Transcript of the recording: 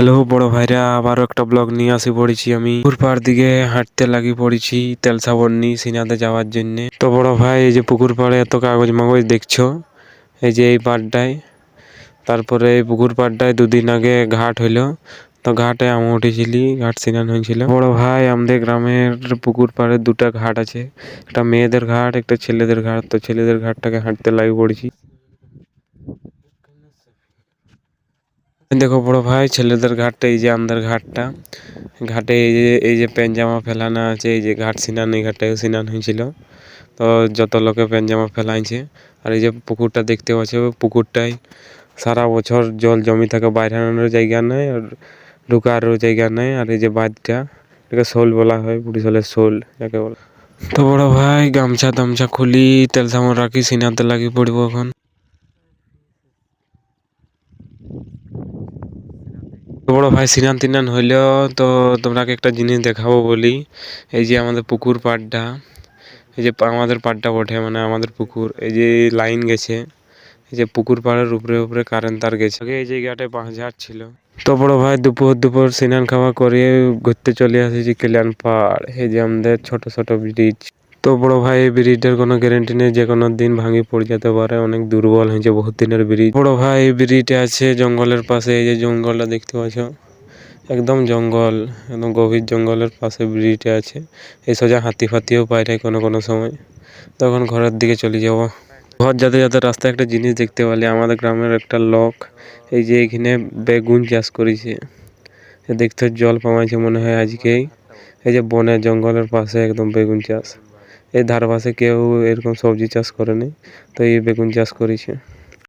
Hello বড় ভাইরা, আবারও একটা ব্লগ নিয়ে আসি পড়েছি। আমি পুকুর পাড় দিকে হাঁটতে লাগি পড়েছি তেল সাবন নিয়ে সিনাতে যাওয়ার জন্য। তো বড় ভাই, এই যে পুকুর পাড়ে এত কাগজ মাগজ দেখছো, এই যে এই পাড়টায়, তারপরে এই পুকুর পাড়টায় দুদিন আগে ঘাট হইলো। তো ঘাটে আমি উঠেছিলি, ঘাট স্নান হয়েছিল। বড় ভাই, আমাদের গ্রামের পুকুর পাড়ে দুটা ঘাট আছে, একটা মেয়েদের ঘাট, একটা ছেলেদের ঘাট। তো ছেলেদের ঘাটটাকে হাঁটতে লাগি পড়েছি। দেখো বড় ভাই, ছেলেদের ঘাটটা এই যে আমাদের ঘাটটা, ঘাটে এই যে প্যান্ট জামা ফেলানো আছে। এই যে ঘাট স্নান, এই ঘাটটায় স্নান হয়েছিল। তো যত লোকে প্যান্ট জামা ফেলাইছে। আর এই যে পুকুরটা দেখতে পাচ্ছ, পুকুরটায় সারা বছর জল জমি থাকে, বাইরে আনানোর জায়গা নেই আর ঢুকারও জায়গা নেই। আর এই যে বাঁধটা, এটাকে শোল বলা হয়, বরিশালের শোল যাকে বলে। তো বড় ভাই, গামছা তামছা খুলি, তেল সামন রাখি, সিনাতে লাগি পড়বো এখন। বড় ভাই, স্নান তিনান হইলেও তো তোমরাকে একটা জিনিস দেখাবো বলি। এই যে আমাদের পুকুর পাড়টা, এই যে আমাদের পাড়টা বটে, মানে আমাদের পুকুর, এই যে লাইন গেছে, এই যে পুকুর পাড়ের উপরে উপরে কারেন্ট তার গেছে। আগে এই জায়গাটায় বাঁশঝাড় ছিল। তো বড় ভাই, দুপুর দুপুর স্নান খাওয়া করে ঘুরতে চলে আসেছি কল্যাণ পাড়। এই যে আমাদের ছোট ছোট ব্রিজ। তো বড় ভাই, এই ব্রিজটার কোনো গ্যারেন্টি নেই, যে কোনো দিন ভাঙি পড়ে যেতে পারে, অনেক দুর্বল হয়েছে, বহুত দিনের ব্রিজ। বড় ভাই, এই ব্রিজটা আছে জঙ্গলের পাশে। এই যে জঙ্গলটা দেখতে পাচ্ছ, একদম জঙ্গল, একদম গভীর জঙ্গলের পাশে ব্রিজটা আছে। এই সোজা হাতি ফাতিও পাই নাই কোনো কোনো সময়। তখন ঘরের দিকে চলে যাব। ঘর যাতে যাতে রাস্তায় একটা জিনিস দেখতে পেলে, আমাদের গ্রামের একটা লোক এই যে এখানে বেগুন চাষ করেছে। দেখতে জল পামাইছে মনে হয় আজকেই। এই যে বনের জঙ্গলের পাশে একদম বেগুন চাষ। এই ধার পাশে কেউ এরকম সবজি চাষ করেনি, তো এই বেগুন চাষ করেছে।